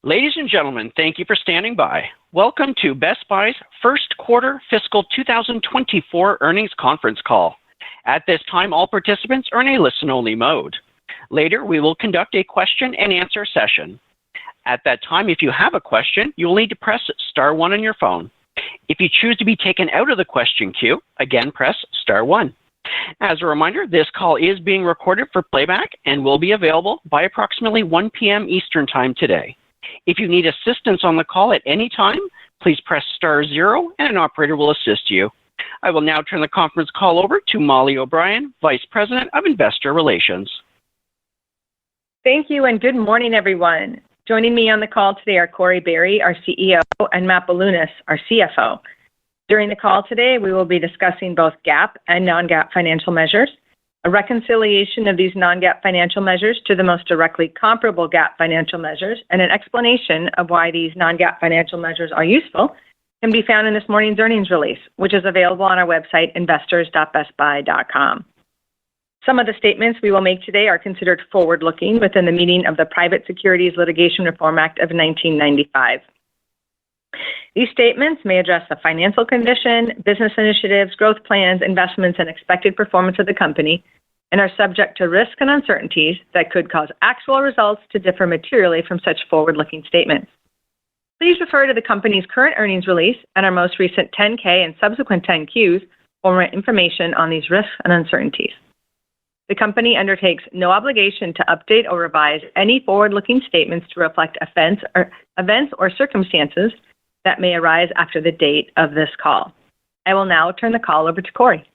Ladies and gentlemen, thank you for standing by. Welcome to Best Buy's first quarter fiscal 2024 earnings conference call. At this time, all participants are in a listen-only mode. Later, we will conduct a question-and-answer session. At that time, if you have a question, you will need to press star one on your phone. If you choose to be taken out of the question queue, again, press star one. As a reminder, this call is being recorded for playback and will be available by approximately 1 p.m. Eastern Time today. If you need assistance on the call at any time, please press star zero and an operator will assist you. I will now turn the conference call over to Molly O'Brien, Vice President of Investor Relations. Thank you and good morning, everyone. Joining me on the call today are Corie Barry, our CEO, and Matt Bilunas, our CFO. During the call today, we will be discussing both GAAP and non-GAAP financial measures. A reconciliation of these non-GAAP financial measures to the most directly comparable GAAP financial measures and an explanation of why these non-GAAP financial measures are useful can be found in this morning's earnings release, which is available on our website, investors.bestbuy.com. Some of the statements we will make today are considered forward-looking within the meaning of the Private Securities Litigation Reform Act of 1995. These statements may address the financial condition, business initiatives, growth plans, investments, and expected performance of the company, and are subject to risks and uncertainties that could cause actual results to differ materially from such forward-looking statements. Please refer to the company's current earnings release and our most recent 10-K and subsequent 10-Qs for more information on these risks and uncertainties. The company undertakes no obligation to update or revise any forward-looking statements to reflect events or circumstances that may arise after the date of this call. I will now turn the call over to Corie.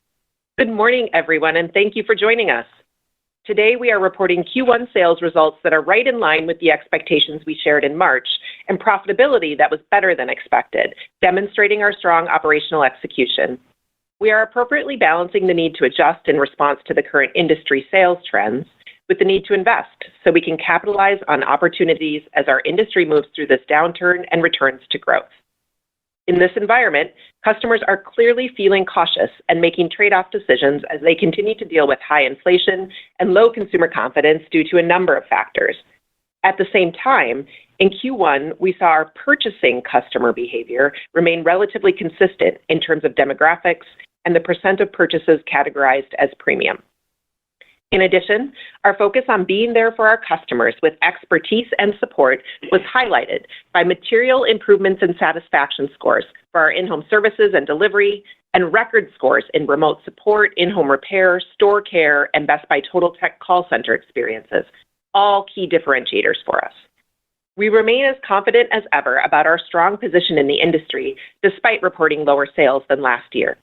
Good morning, everyone, and thank you for joining us. Today, we are reporting Q1 sales results that are right in line with the expectations we shared in March and profitability that was better than expected, demonstrating our strong operational execution. We are appropriately balancing the need to adjust in response to the current industry sales trends with the need to invest so we can capitalize on opportunities as our industry moves through this downturn and returns to growth. In this environment, customers are clearly feeling cautious and making trade-off decisions as they continue to deal with high inflation and low consumer confidence due to a number of factors. At the same time, in Q1, we saw our purchasing customer behavior remain relatively consistent in terms of demographics and the percent of purchases categorized as premium. In addition, our focus on being there for our customers with expertise and support was highlighted by material improvements in satisfaction scores for our in-home services and delivery, and record scores in remote support, in-home repair, store care, and Best Buy Totaltech call center experiences, all key differentiators for us. We remain as confident as ever about our strong position in the industry, despite reporting lower sales than last year.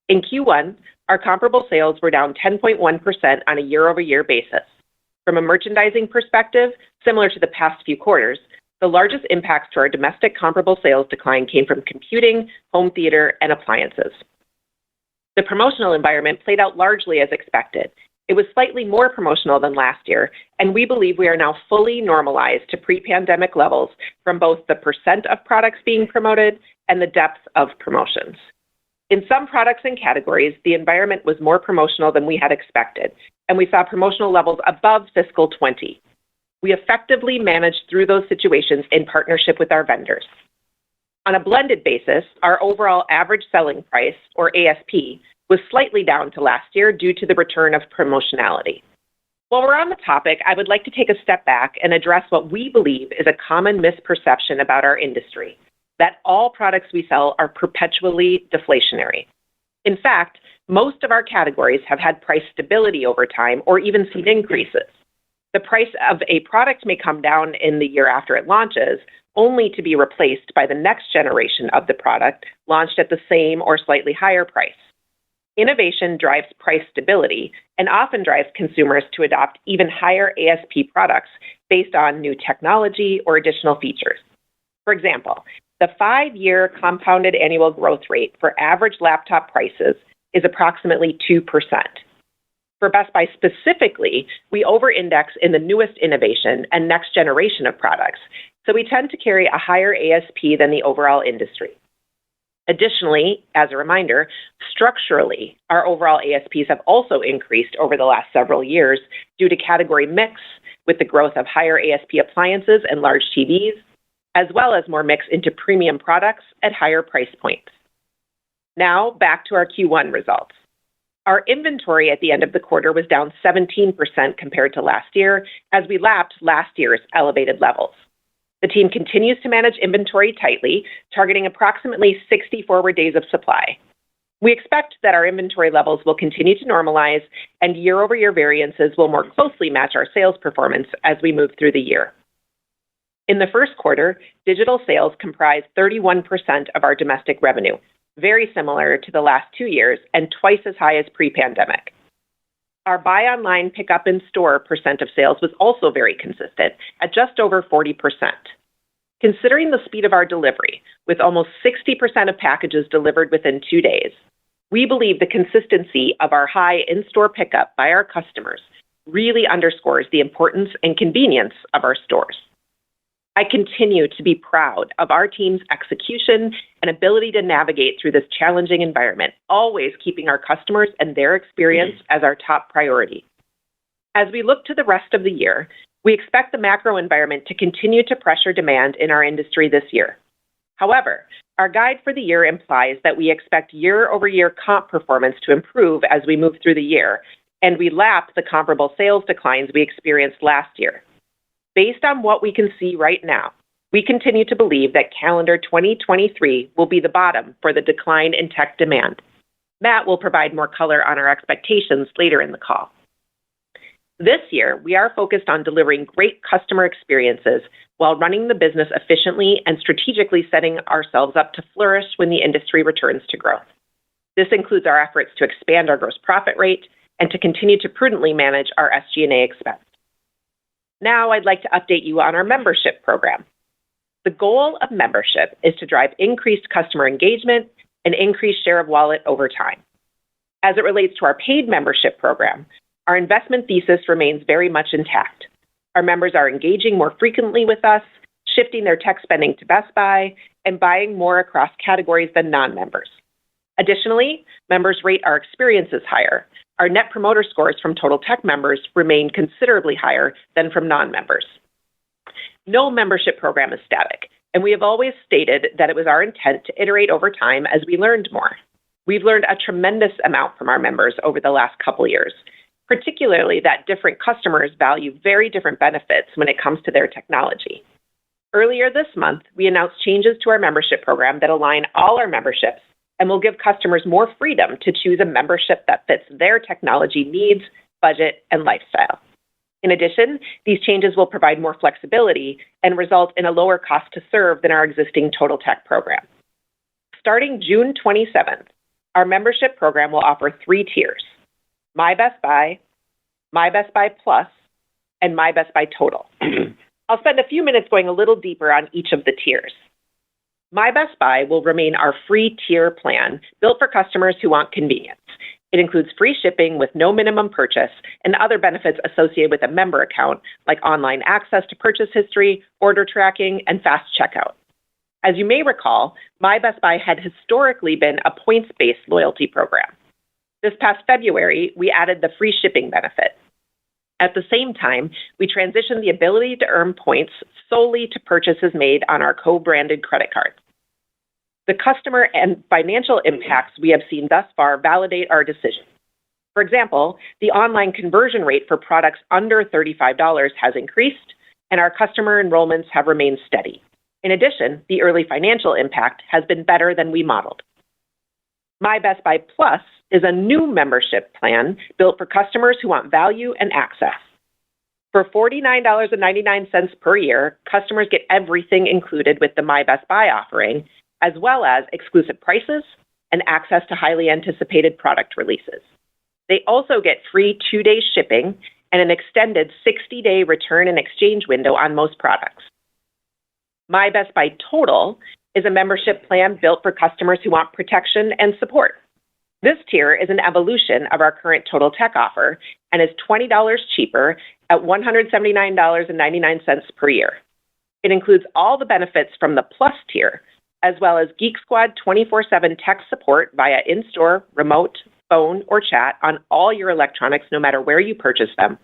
In Q1, our comparable sales were down 10.1% on a year-over-year basis. From a merchandising perspective, similar to the past few quarters, the largest impacts to our domestic comparable sales decline came from computing, home theater, and appliances. The promotional environment played out largely as expected. It was slightly more promotional than last year, and we believe we are now fully normalized to pre-pandemic levels from both the percent of products being promoted and the depth of promotions. In some products and categories, the environment was more promotional than we had expected, and we saw promotional levels above fiscal 20. We effectively managed through those situations in partnership with our vendors. On a blended basis, our overall average selling price, or ASP, was slightly down to last year due to the return of promotionality. While we're on the topic, I would like to take a step back and address what we believe is a common misperception about our industry, that all products we sell are perpetually deflationary. In fact, most of our categories have had price stability over time or even seen increases. The price of a product may come down in the year after it launches, only to be replaced by the next generation of the product launched at the same or slightly higher price. Innovation drives price stability and often drives consumers to adopt even higher ASP products based on new technology or additional features. For example, the 5-year compounded annual growth rate for average laptop prices is approximately 2%. For Best Buy specifically, we over-index in the newest innovation and next generation of products, so we tend to carry a higher ASP than the overall industry. Additionally, as a reminder, structurally, our overall ASPs have also increased over the last several years due to category mix, with the growth of higher ASP appliances and large TVs, as well as more mix into premium products at higher price points. Now, back to our Q1 results. Our inventory at the end of the quarter was down 17% compared to last year as we lapped last year's elevated levels. The team continues to manage inventory tightly, targeting approximately 60 forward days of supply. We expect that our inventory levels will continue to normalize and year-over-year variances will more closely match our sales performance as we move through the year. In the first quarter, digital sales comprised 31% of our domestic revenue, very similar to the last 2 years and twice as high as pre-pandemic. Our buy online, pick up in store percent of sales was also very consistent at just over 40%. Considering the speed of our delivery, with almost 60% of packages delivered within 2 days, we believe the consistency of our high in-store pickup by our customers really underscores the importance and convenience of our stores. I continue to be proud of our team's execution and ability to navigate through this challenging environment, always keeping our customers and their experience as our top priority. As we look to the rest of the year, we expect the macro environment to continue to pressure demand in our industry this year. However, our guide for the year implies that we expect year-over-year comp performance to improve as we move through the year, and we lap the comparable sales declines we experienced last year. Based on what we can see right now, we continue to believe that calendar 2023 will be the bottom for the decline in tech demand. Matt will provide more color on our expectations later in the call. This year, we are focused on delivering great customer experiences while running the business efficiently and strategically setting ourselves up to flourish when the industry returns to growth. This includes our efforts to expand our gross profit rate and to continue to prudently manage our SG&A expense. Now, I'd like to update you on our membership program. The goal of membership is to drive increased customer engagement and increased share of wallet over time. As it relates to our paid membership program, our investment thesis remains very much intact. Our members are engaging more frequently with us, shifting their tech spending to Best Buy, and buying more across categories than non-members. Additionally, members rate our experiences higher. Our Net Promoter Scores from Total Tech members remain considerably higher than from non-members. No membership program is static, and we have always stated that it was our intent to iterate over time as we learned more. We've learned a tremendous amount from our members over the last couple years, particularly that different customers value very different benefits when it comes to their technology. Earlier this month, we announced changes to our membership program that align all our memberships and will give customers more freedom to choose a membership that fits their technology needs, budget, and lifestyle. In addition, these changes will provide more flexibility and result in a lower cost to serve than our existing Total Tech program. Starting June 27th, our membership program will offer 3 tiers: My Best Buy, My Best Buy Plus, and My Best Buy Total. I'll spend a few minutes going a little deeper on each of the tiers. My Best Buy will remain our free tier plan built for customers who want convenience. It includes free shipping with no minimum purchase and other benefits associated with a member account, like online access to purchase history, order tracking, and fast checkout. As you may recall, My Best Buy had historically been a points-based loyalty program. This past February, we added the free shipping benefit. At the same time, we transitioned the ability to earn points solely to purchases made on our co-branded credit cards. The customer and financial impacts we have seen thus far validate our decision. For example, the online conversion rate for products under $35 has increased, and our customer enrollments have remained steady. In addition, the early financial impact has been better than we modeled. My Best Buy Plus is a new membership plan built for customers who want value and access. For $49.99 per year, customers get everything included with the My Best Buy offering, as well as exclusive prices and access to highly anticipated product releases. They also get free 2-day shipping and an extended 60-day return and exchange window on most products. My Best Buy Total is a membership plan built for customers who want protection and support. This tier is an evolution of our current Total Tech offer and is $20 cheaper at $179.99 per year. It includes all the benefits from the Plus tier, as well as Geek Squad 24/7 tech support via in-store, remote, phone, or chat on all your electronics, no matter where you purchase them.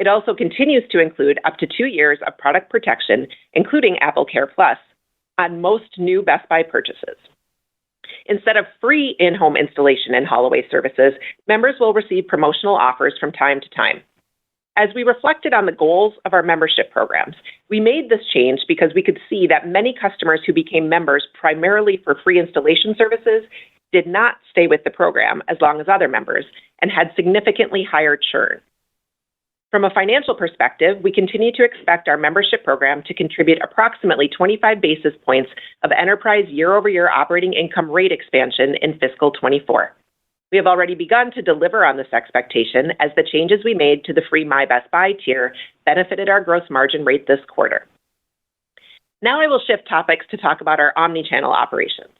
It also continues to include up to 2 years of product protection, including Apple Care Plus, on most new Best Buy purchases. Instead of free in-home installation and haul-away services, members will receive promotional offers from time to time. As we reflected on the goals of our membership programs, we made this change because we could see that many customers who became members primarily for free installation services did not stay with the program as long as other members and had significantly higher churn. From a financial perspective, we continue to expect our membership program to contribute approximately 25 basis points of enterprise year-over-year operating income rate expansion in fiscal 24. We have already begun to deliver on this expectation as the changes we made to the free My Best Buy tier benefited our gross margin rate this quarter. Now I will shift topics to talk about our omnichannel operations.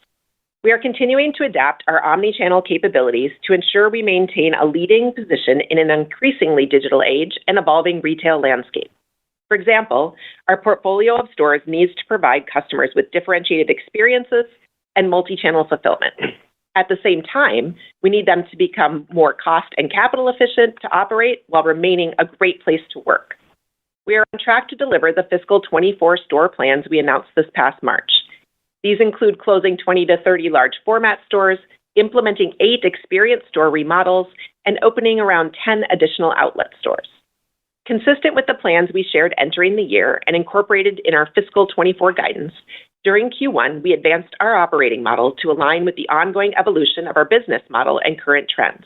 We are continuing to adapt our omnichannel capabilities to ensure we maintain a leading position in an increasingly digital age and evolving retail landscape. For example, our portfolio of stores needs to provide customers with differentiated experiences and multi-channel fulfillment. At the same time, we need them to become more cost and capital efficient to operate while remaining a great place to work. We are on track to deliver the fiscal 24 store plans we announced this past March. These include closing 20 to 30 large format stores, implementing 8 experience store remodels, and opening around 10 additional outlet stores. Consistent with the plans we shared entering the year and incorporated in our fiscal 24 guidance, during Q1, we advanced our operating model to align with the ongoing evolution of our business model and current trends.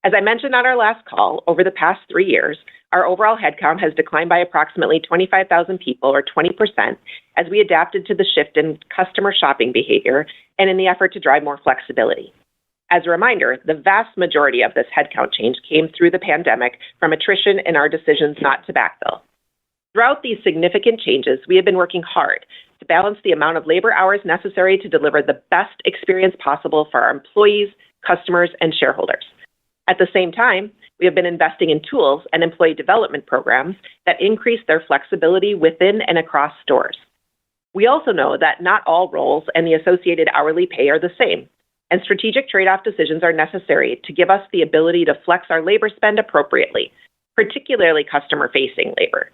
As I mentioned on our last call, over the past 3 years, our overall headcount has declined by approximately 25,000 people, or 20%, as we adapted to the shift in customer shopping behavior and in the effort to drive more flexibility. As a reminder, the vast majority of this headcount change came through the pandemic from attrition and our decisions not to backfill. Throughout these significant changes, we have been working hard to balance the amount of labor hours necessary to deliver the best experience possible for our employees, customers, and shareholders. At the same time, we have been investing in tools and employee development programs that increase their flexibility within and across stores. We also know that not all roles and the associated hourly pay are the same, and strategic trade-off decisions are necessary to give us the ability to flex our labor spend appropriately, particularly customer-facing labor.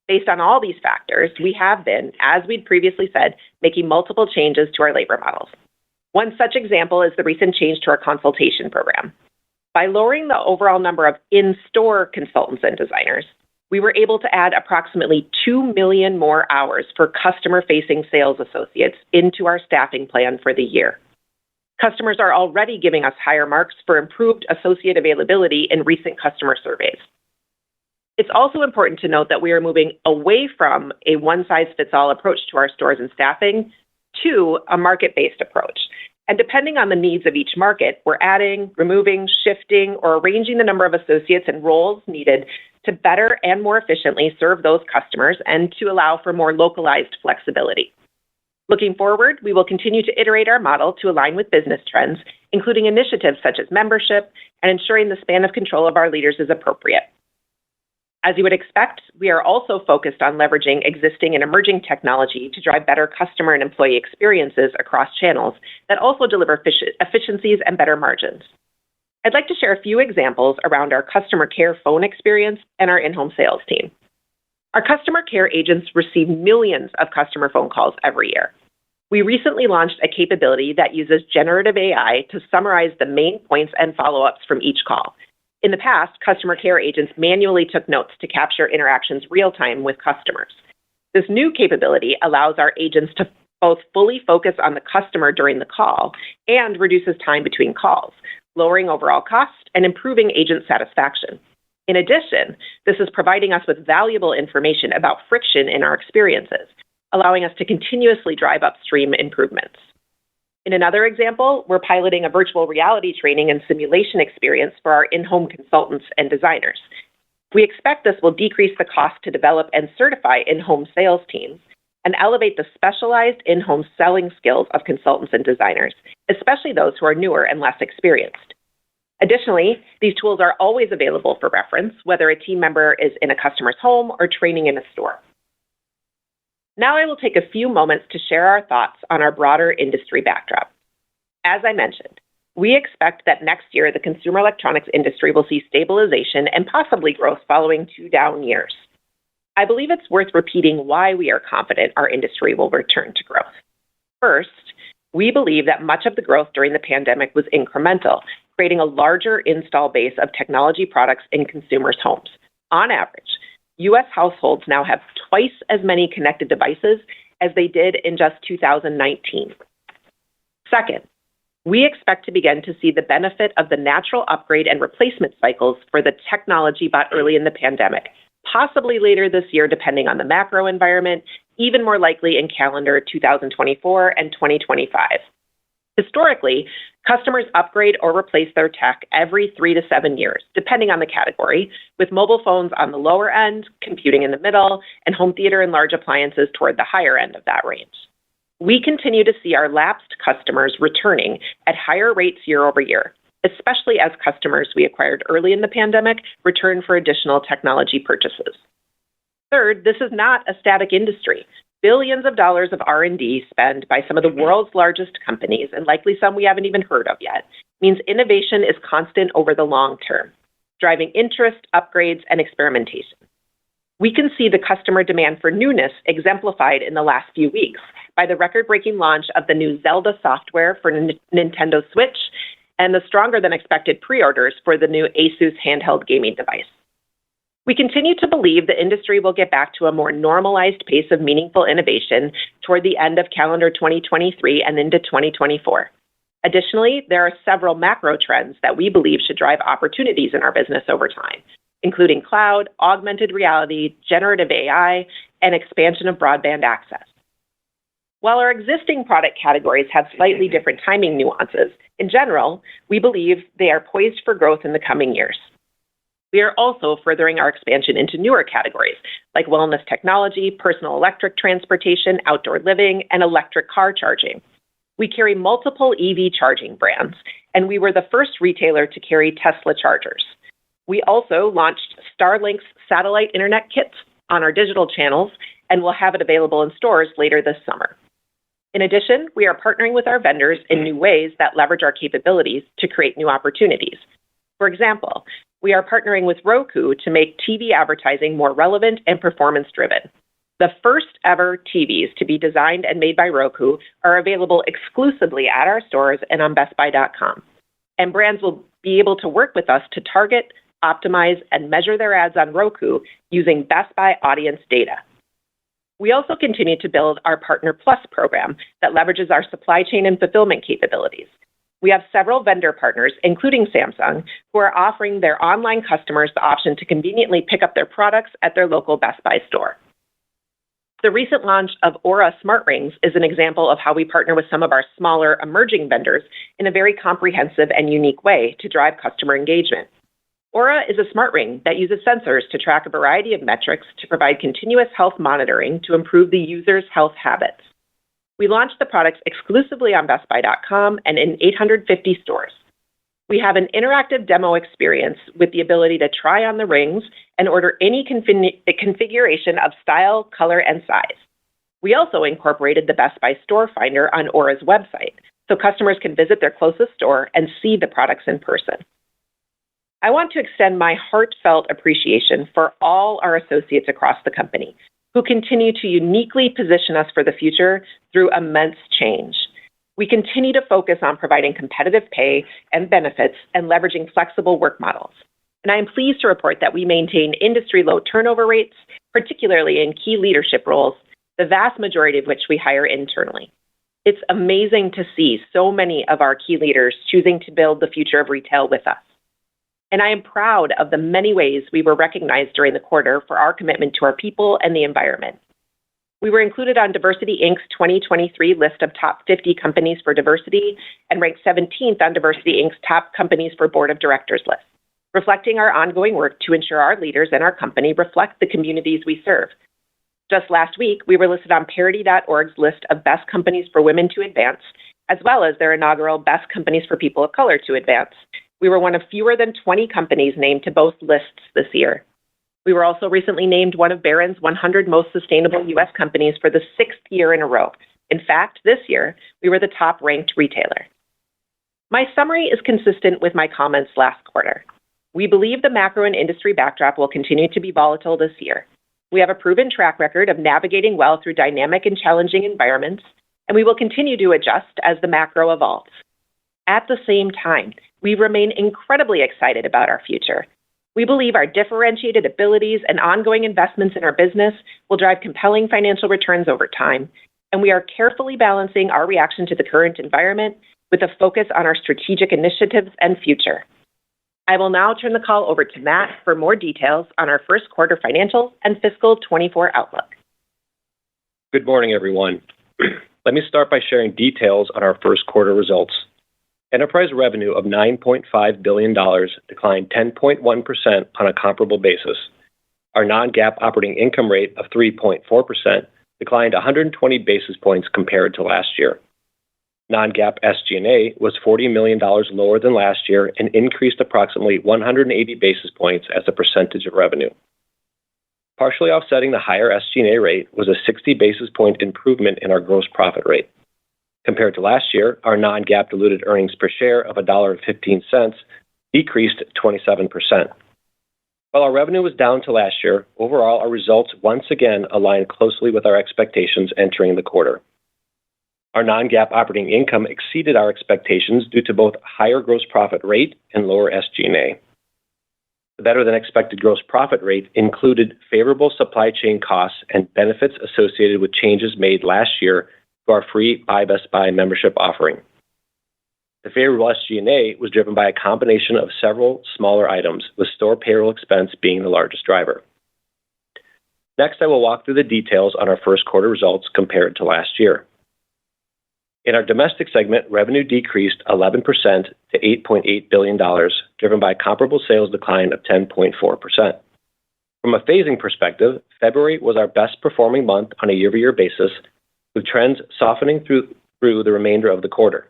Based on all these factors, we have been, as we'd previously said, making multiple changes to our labor models. One such example is the recent change to our consultation program. By lowering the overall number of in-store consultants and designers, we were able to add approximately 2 million more hours for customer-facing sales associates into our staffing plan for the year. Customers are already giving us higher marks for improved associate availability in recent customer surveys. It's also important to note that we are moving away from a one-size-fits-all approach to our stores and staffing to a market-based approach. And depending on the needs of each market, we're adding, removing, shifting, or arranging the number of associates and roles needed to better and more efficiently serve those customers and to allow for more localized flexibility. Looking forward, we will continue to iterate our model to align with business trends, including initiatives such as membership and ensuring the span of control of our leaders is appropriate. As you would expect, we are also focused on leveraging existing and emerging technology to drive better customer and employee experiences across channels that also deliver efficiencies and better margins. I'd like to share a few examples around our customer care phone experience and our in-home sales team. Our customer care agents receive millions of customer phone calls every year. We recently launched a capability that uses generative AI to summarize the main points and follow-ups from each call. In the past, customer care agents manually took notes to capture interactions real-time with customers. This new capability allows our agents to both fully focus on the customer during the call and reduces time between calls, lowering overall cost and improving agent satisfaction. In addition, this is providing us with valuable information about friction in our experiences, allowing us to continuously drive upstream improvements. In another example, we're piloting a virtual reality training and simulation experience for our in-home consultants and designers. We expect this will decrease the cost to develop and certify in-home sales teams and elevate the specialized in-home selling skills of consultants and designers, especially those who are newer and less experienced. Additionally, these tools are always available for reference, whether a team member is in a customer's home or training in a store. Now I will take a few moments to share our thoughts on our broader industry backdrop. As I mentioned, We expect that next year the consumer electronics industry will see stabilization and possibly growth following 2 down years. I believe it's worth repeating why we are confident our industry will return to growth. First, we believe that much of the growth during the pandemic was incremental, creating a larger install base of technology products in consumers' homes. On average, U.S. households now have twice as many connected devices as they did in just 2019. Second, we expect to begin to see the benefit of the natural upgrade and replacement cycles for the technology bought early in the pandemic, possibly later this year depending on the macro environment, even more likely in calendar 2024 and 2025. Historically, customers upgrade or replace their tech every 3 to 7 years, depending on the category, with mobile phones on the lower end, computing in the middle, and home theater and large appliances toward the higher end of that range. We continue to see our lapsed customers returning at higher rates year over year, especially as customers we acquired early in the pandemic return for additional technology purchases. Third, this is not a static industry. Billions of dollars of R&D spent by some of the world's largest companies, and likely some we haven't even heard of yet, means innovation is constant over the long term, driving interest, upgrades, and experimentation. We can see the customer demand for newness exemplified in the last few weeks by the record-breaking launch of the new Zelda software for Nintendo Switch and the stronger-than-expected pre-orders for the new Asus handheld gaming device. We continue to believe the industry will get back to a more normalized pace of meaningful innovation toward the end of calendar 2023 and into 2024. Additionally, there are several macro trends that we believe should drive opportunities in our business over time, including cloud, augmented reality, generative AI, and expansion of broadband access. While our existing product categories have slightly different timing nuances, in general, we believe they are poised for growth in the coming years. We are also furthering our expansion into newer categories like wellness technology, personal electric transportation, outdoor living, and electric car charging. We carry multiple EV charging brands, and we were the first retailer to carry Tesla chargers. We also launched Starlink's satellite internet kits on our digital channels and will have it available in stores later this summer. In addition, we are partnering with our vendors in new ways that leverage our capabilities to create new opportunities. For example, we are partnering with Roku to make TV advertising more relevant and performance-driven. The first ever TVs to be designed and made by Roku are available exclusively at our stores and on BestBuy.com. And brands will be able to work with us to target, optimize, and measure their ads on Roku using Best Buy audience data. We also continue to build our Partner Plus program that leverages our supply chain and fulfillment capabilities. We have several vendor partners, including Samsung, who are offering their online customers the option to conveniently pick up their products at their local Best Buy store. The recent launch of Aura smart rings is an example of how we partner with some of our smaller emerging vendors in a very comprehensive and unique way to drive customer engagement. Aura is a smart ring that uses sensors to track a variety of metrics to provide continuous health monitoring to improve the user's health habits. We launched the products exclusively on BestBuy.com and in 850 stores. We have an interactive demo experience with the ability to try on the rings and order any configuration of style, color, and size. We also incorporated the Best Buy Store Finder on Aura's website, so customers can visit their closest store and see the products in person. I want to extend my heartfelt appreciation for all our associates across the company who continue to uniquely position us for the future through immense change. We continue to focus on providing competitive pay and benefits and leveraging flexible work models. And I am pleased to report that we maintain industry-low turnover rates, particularly in key leadership roles, the vast majority of which we hire internally. It's amazing to see so many of our key leaders choosing to build the future of retail with us. And I am proud of the many ways we were recognized during the quarter for our commitment to our people and the environment. We were included on Diversity Inc.'s 2023 list of top 50 companies for diversity and ranked 17th on Diversity Inc.'s top companies for board of directors list, reflecting our ongoing work to ensure our leaders and our company reflect the communities we serve. Just last week, we were listed on Parity.org's list of best companies for women to advance, as well as their inaugural best companies for people of color to advance. We were one of fewer than 20 companies named to both lists this year. We were also recently named one of Barron's 100 most sustainable U.S. companies for the 6th year in a row. In fact, this year, we were the top-ranked retailer. My summary is consistent with my comments last quarter. We believe the macro and industry backdrop will continue to be volatile this year. We have a proven track record of navigating well through dynamic and challenging environments, and we will continue to adjust as the macro evolves. At the same time, we remain incredibly excited about our future. We believe our differentiated abilities and ongoing investments in our business will drive compelling financial returns over time, and we are carefully balancing our reaction to the current environment with a focus on our strategic initiatives and future. I will now turn the call over to Matt for more details on our first quarter financials and fiscal 24 outlook. Good morning, everyone. Let me start by sharing details on our first quarter results. Enterprise revenue of $9.5 billion declined 10.1% on a comparable basis. Our non-GAAP operating income rate of 3.4% declined 120 basis points compared to last year. Non-GAAP SG&A was $40 million lower than last year and increased approximately 180 basis points as a percentage of revenue. Partially offsetting the higher SG&A rate was a 60 basis point improvement in our gross profit rate. Compared to last year, our non-GAAP diluted earnings per share of $1.15 decreased 27%. While our revenue was down to last year, overall our results once again aligned closely with our expectations entering the quarter. Our non-GAAP operating income exceeded our expectations due to both higher gross profit rate and lower SG&A. The better-than-expected gross profit rate included favorable supply chain costs and benefits associated with changes made last year to our free My Best Buy membership offering. The favorable SG&A was driven by a combination of several smaller items, with store payroll expense being the largest driver. Next, I will walk through the details on our first quarter results compared to last year. In our domestic segment, revenue decreased 11% to $8.8 billion, driven by a comparable sales decline of 10.4%. From a phasing perspective, February was our best performing month on a year-over-year basis, with trends softening through the remainder of the quarter.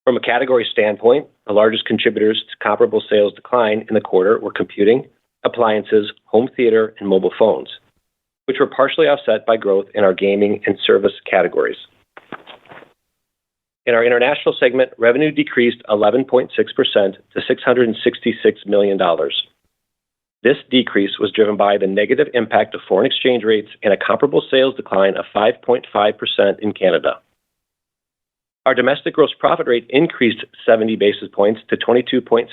From a category standpoint, the largest contributors to comparable sales decline in the quarter were computing, appliances, home theater, and mobile phones, which were partially offset by growth in our gaming and service categories. In our international segment, revenue decreased 11.6% to $666 million. This decrease was driven by the negative impact of foreign exchange rates and a comparable sales decline of 5.5% in Canada. Our domestic gross profit rate increased 70 basis points to 22.6%.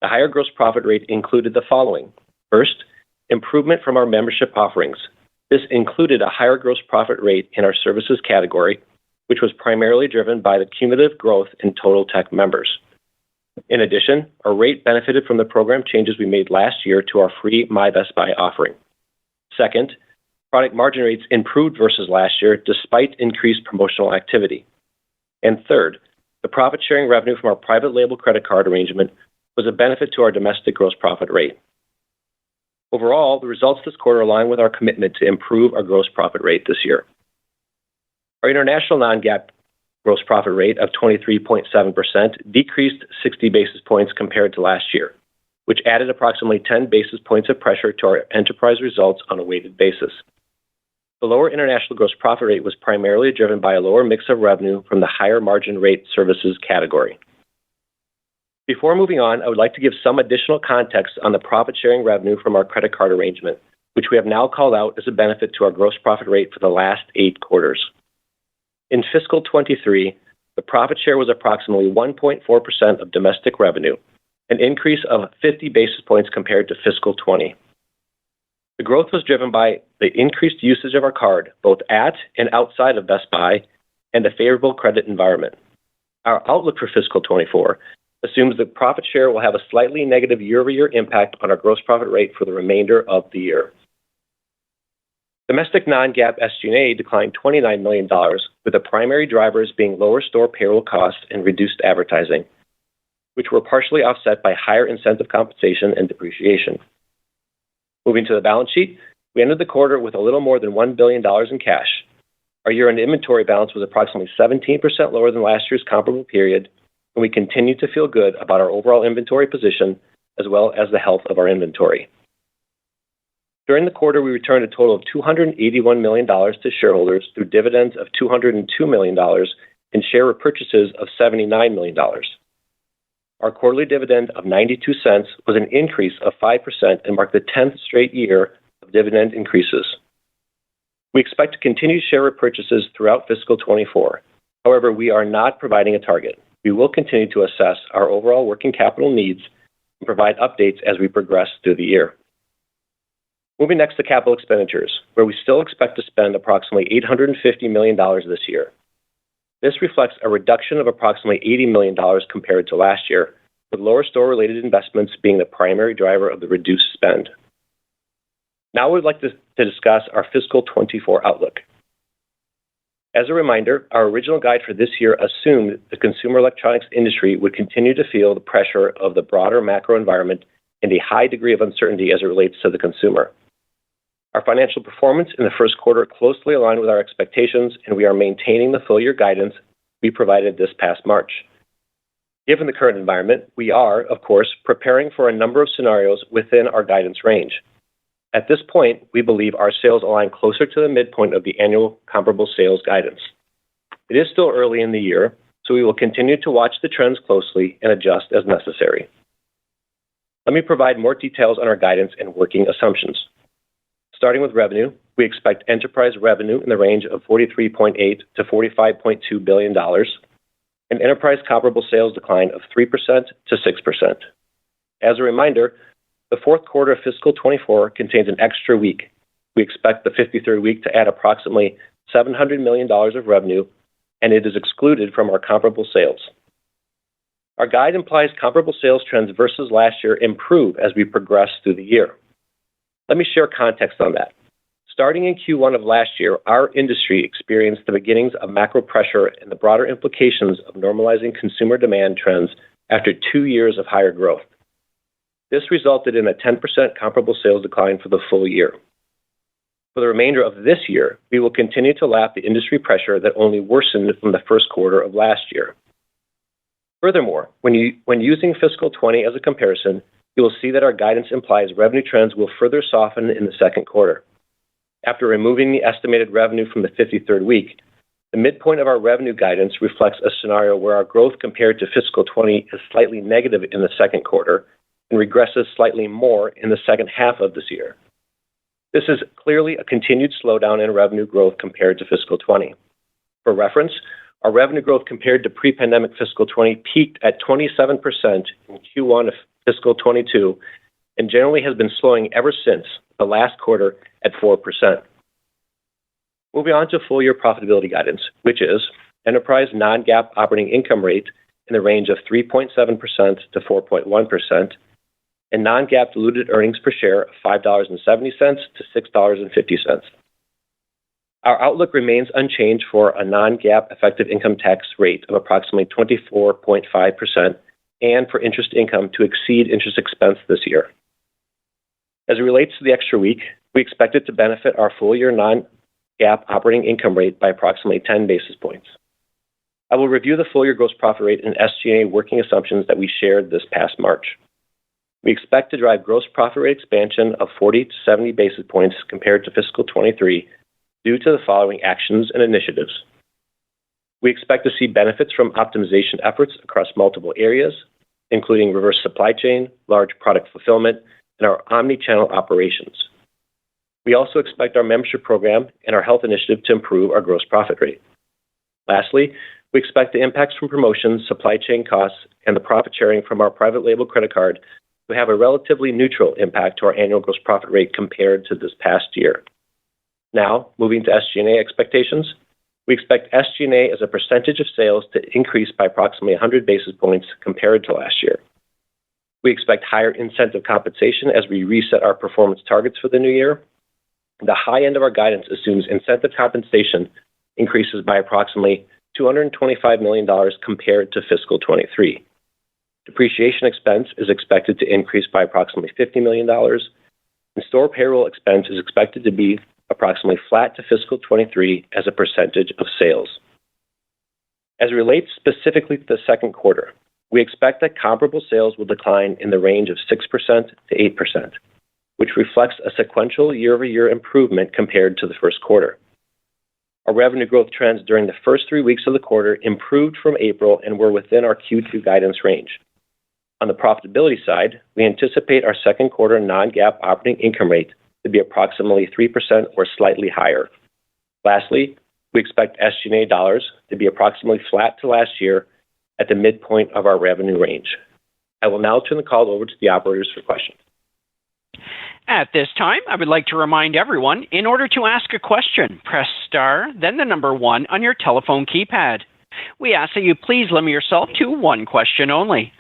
The higher gross profit rate included the following. First, improvement from our membership offerings. This included a higher gross profit rate in our services category, which was primarily driven by the cumulative growth in Total Tech members. In addition, our rate benefited from the program changes we made last year to our free My Best Buy offering. Second, product margin rates improved versus last year despite increased promotional activity. And third, the profit-sharing revenue from our private label credit card arrangement was a benefit to our domestic gross profit rate. Overall, the results this quarter align with our commitment to improve our gross profit rate this year. Our international non-GAAP gross profit rate of 23.7% decreased 60 basis points compared to last year, which added approximately 10 basis points of pressure to our enterprise results on a weighted basis. The lower international gross profit rate was primarily driven by a lower mix of revenue from the higher margin rate services category. Before moving on, I would like to give some additional context on the profit-sharing revenue from our credit card arrangement, which we have now called out as a benefit to our gross profit rate for the last 8 quarters. In fiscal 23, the profit share was approximately 1.4% of domestic revenue, an increase of 50 basis points compared to fiscal 20. The growth was driven by the increased usage of our card, both at and outside of Best Buy, and a favorable credit environment. Our outlook for fiscal 24 assumes that profit share will have a slightly negative year-over-year impact on our gross profit rate for the remainder of the year. Domestic non-GAAP SG&A declined $29 million, with the primary drivers being lower store payroll costs and reduced advertising, which were partially offset by higher incentive compensation and depreciation. Moving to the balance sheet, we ended the quarter with a little more than $1 billion in cash. Our year-end inventory balance was approximately 17% lower than last year's comparable period, and we continue to feel good about our overall inventory position as well as the health of our inventory. During the quarter, we returned a total of $281 million to shareholders through dividends of $202 million and share repurchases of $79 million. Our quarterly dividend of 92 cents was an increase of 5% and marked the 10th straight year of dividend increases. We expect to continue share repurchases throughout fiscal 24. However, we are not providing a target. We will continue to assess our overall working capital needs and provide updates as we progress through the year. Moving next to capital expenditures, where we still expect to spend approximately $850 million this year. This reflects a reduction of approximately $80 million compared to last year, with lower store-related investments being the primary driver of the reduced spend. Now we'd like to discuss our fiscal 24 outlook. As a reminder, our original guide for this year assumed the consumer electronics industry would continue to feel the pressure of the broader macro environment and a high degree of uncertainty as it relates to the consumer. Our financial performance in the first quarter closely aligned with our expectations, and we are maintaining the full-year guidance we provided this past March. Given the current environment, we are, of course, preparing for a number of scenarios within our guidance range. At this point, we believe our sales align closer to the midpoint of the annual comparable sales guidance. It is still early in the year, so we will continue to watch the trends closely and adjust as necessary. Let me provide more details on our guidance and working assumptions. Starting with revenue, we expect enterprise revenue in the range of $43.8 to $45.2 billion, an enterprise comparable sales decline of 3% to 6%. As a reminder, the fourth quarter of fiscal 24 contains an extra week. We expect the 53rd week to add approximately $700 million of revenue, and it is excluded from our comparable sales. Our guide implies comparable sales trends versus last year improve as we progress through the year. Let me share context on that. Starting in Q1 of last year, our industry experienced the beginnings of macro pressure and the broader implications of normalizing consumer demand trends after 2 years of higher growth. This resulted in a 10% comparable sales decline for the full year. For the remainder of this year, we will continue to lap the industry pressure that only worsened from the first quarter of last year. Furthermore, when using fiscal 20 as a comparison, you will see that our guidance implies revenue trends will further soften in the second quarter. After removing the estimated revenue from the 53rd week, the midpoint of our revenue guidance reflects a scenario where our growth compared to fiscal 20 is slightly negative in the second quarter and regresses slightly more in the second half of this year. This is clearly a continued slowdown in revenue growth compared to fiscal 20. For reference, our revenue growth compared to pre-pandemic fiscal 20 peaked at 27% in Q1 of fiscal 22 and generally has been slowing ever since, the last quarter at 4%. Moving on to full-year profitability guidance, which is enterprise non-GAAP operating income rate in the range of 3.7% to 4.1%, and non-GAAP diluted earnings per share of $5.70 to $6.50. Our outlook remains unchanged for a non-GAAP effective income tax rate of approximately 24.5% and for interest income to exceed interest expense this year. As it relates to the extra week, we expect it to benefit our full-year non-GAAP operating income rate by approximately 10 basis points. I will review the full-year gross profit rate and SG&A working assumptions that we shared this past March. We expect to drive gross profit rate expansion of 40 to 70 basis points compared to fiscal 23 due to the following actions and initiatives. We expect to see benefits from optimization efforts across multiple areas, including reverse supply chain, large product fulfillment, and our omni-channel operations. We also expect our membership program and our health initiative to improve our gross profit rate. Lastly, we expect the impacts from promotions, supply chain costs, and the profit sharing from our private label credit card to have a relatively neutral impact to our annual gross profit rate compared to this past year. Now, moving to SG&A expectations, we expect SG&A as a percentage of sales to increase by approximately 100 basis points compared to last year. We expect higher incentive compensation as we reset our performance targets for the new year. The high end of our guidance assumes incentive compensation increases by approximately $225 million compared to fiscal 23. Depreciation expense is expected to increase by approximately $50 million, and store payroll expense is expected to be approximately flat to fiscal 23 as a percentage of sales. As it relates specifically to the second quarter, we expect that comparable sales will decline in the range of 6% to 8%, which reflects a sequential year-over-year improvement compared to the first quarter. Our revenue growth trends during the first 3 weeks of the quarter improved from April and were within our Q2 guidance range. On the profitability side, we anticipate our second quarter non-GAAP operating income rate to be approximately 3% or slightly higher. Lastly, we expect SG&A dollars to be approximately flat to last year at the midpoint of our revenue range. I will now turn the call over to the operators for questions. At this time, I would like to remind everyone, in order to ask a question, press star, then the number 1 on your telephone keypad. We ask that you please limit yourself to one question only.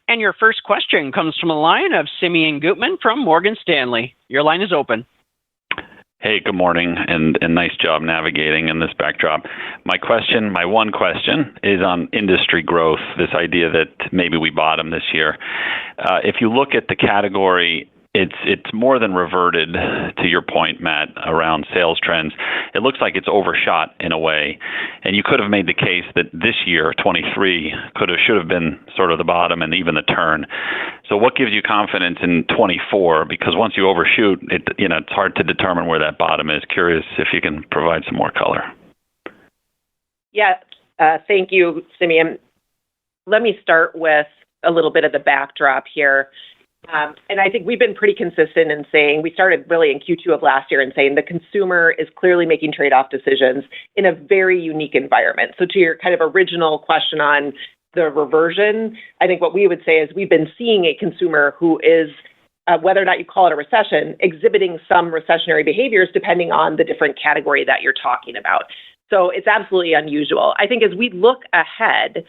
And your first question comes from a line of Simeon Gutman from Morgan Stanley. Your line is open. Hey, good morning, and nice job navigating in this backdrop. My one question is on industry growth, this idea that maybe we bottom this year. If you look at the category, it's more than reverted to your point, Matt, around sales trends. It looks like it's overshot in a way, and you could have made the case that this year, 23, should have been sort of the bottom and even the turn. So what gives you confidence in 24? Because once you overshoot, it's hard to determine where that bottom is. Curious if you can provide some more color. Yeah, thank you, Simeon. Let me start with a little bit of the backdrop here. And I think we've been pretty consistent in saying, we started really in Q2 of last year and saying the consumer is clearly making trade-off decisions in a very unique environment. So to your kind of original question on the reversion, I think what we would say is we've been seeing a consumer who is, whether or not you call it a recession, exhibiting some recessionary behaviors depending on the different category that you're talking about. So it's absolutely unusual. I think as we look ahead,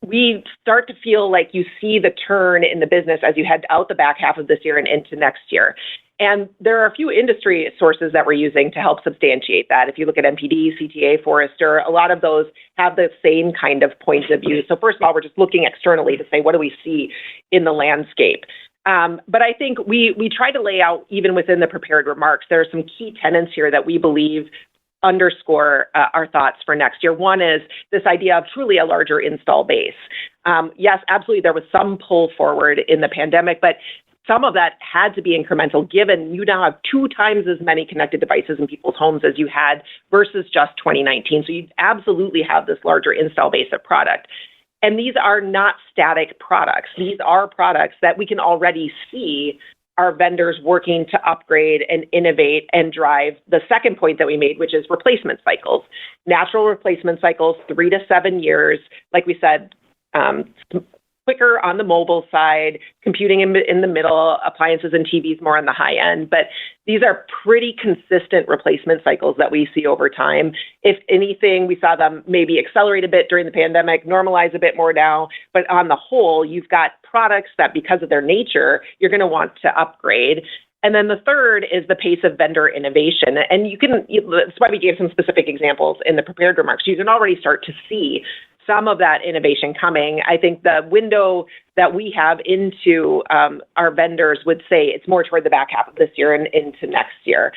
we start to feel like you see the turn in the business as you head out the back half of this year and into next year. And there are a few industry sources that we're using to help substantiate that. If you look at NPD, CTA, Forrester, a lot of those have the same kind of points of view. So first of all, we're just looking externally to say, what do we see in the landscape? But I think we try to lay out, even within the prepared remarks, there are some key tenets here that we believe underscore our thoughts for next year. One is this idea of truly a larger install base. Yes, absolutely, there was some pull forward in the pandemic, but some of that had to be incremental, given you now have 2 times as many connected devices in people's homes as you had versus just 2019. So you absolutely have this larger install base of product. And these are not static products. These are products that we can already see our vendors working to upgrade and innovate and drive the second point that we made, which is replacement cycles. Natural replacement cycles, 3 to 7 years. Like we said, quicker on the mobile side, computing in the middle, appliances and TVs more on the high end. But these are pretty consistent replacement cycles that we see over time. If anything, we saw them maybe accelerate a bit during the pandemic, normalize a bit more now. But on the whole, you've got products that, because of their nature, you're going to want to upgrade. And then the third is the pace of vendor innovation. And that's why we gave some specific examples in the prepared remarks. You can already start to see some of that innovation coming. I think the window that we have into our vendors would say it's more toward the back half of this year and into next year.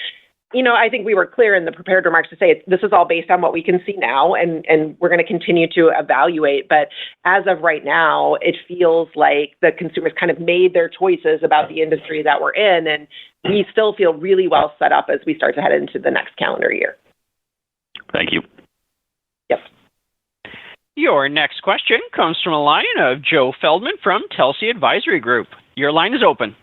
I think we were clear in the prepared remarks to say this is all based on what we can see now, and we're going to continue to evaluate. But as of right now, it feels like the consumers kind of made their choices about the industry that we're in, and we still feel really well set up as we start to head into the next calendar year. Thank you. Yep. Your next question comes from a line of Joe Feldman from Telsey Advisory Group. Your line is open.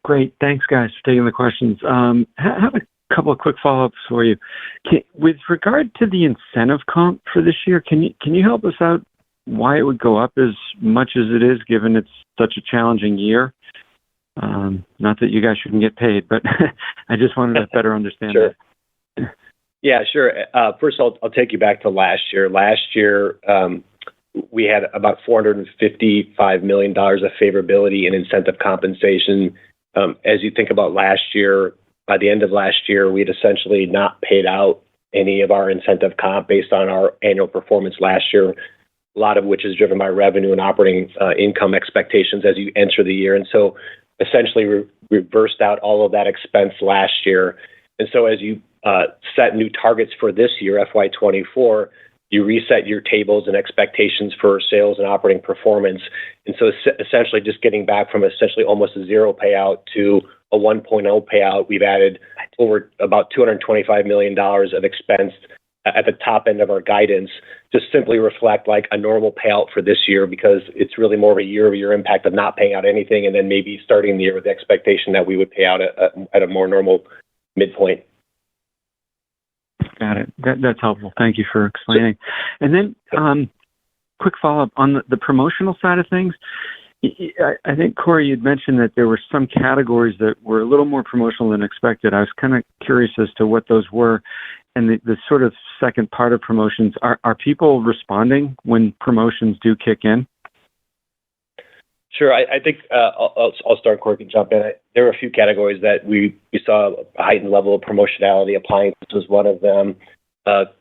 Great. Thanks, guys, for taking the questions. I have a couple of quick follow-ups for you. With regard to the incentive comp for this year, can you help us out why it would go up as much as it is, given it's such a challenging year? Not that you guys shouldn't get paid, but I just wanted to better understand Sure. that. Yeah, sure. First, I'll take you back to last year. Last year, we had about $455 million of favorability in incentive compensation. As you think about last year, by the end of last year, we had essentially not paid out any of our incentive comp based on our annual performance last year, a lot of which is driven by revenue and operating income expectations as you enter the year. And so essentially we reversed out all of that expense last year. And so as you set new targets for this year, FY24, you reset your tables and expectations for sales and operating performance. And so essentially just getting back from essentially almost a zero payout to a 1.0 payout, we've added over about $225 million of expense at the top end of our guidance to simply reflect like a normal payout for this year, because it's really more of a year-over-year impact of not paying out anything, and then maybe starting the year with the expectation that we would pay out at a more normal midpoint. Got it. That's helpful. Thank you for explaining. And then quick follow-up on the promotional side of things. I think, Corey, you'd mentioned that there were some categories that were a little more promotional than expected. I was kind of curious as to what those were. And the sort of second part of promotions, are people responding when promotions do kick in? Sure. I think I'll start, Corey can jump in. There were a few categories that we saw a heightened level of promotionality. Appliances was one of them.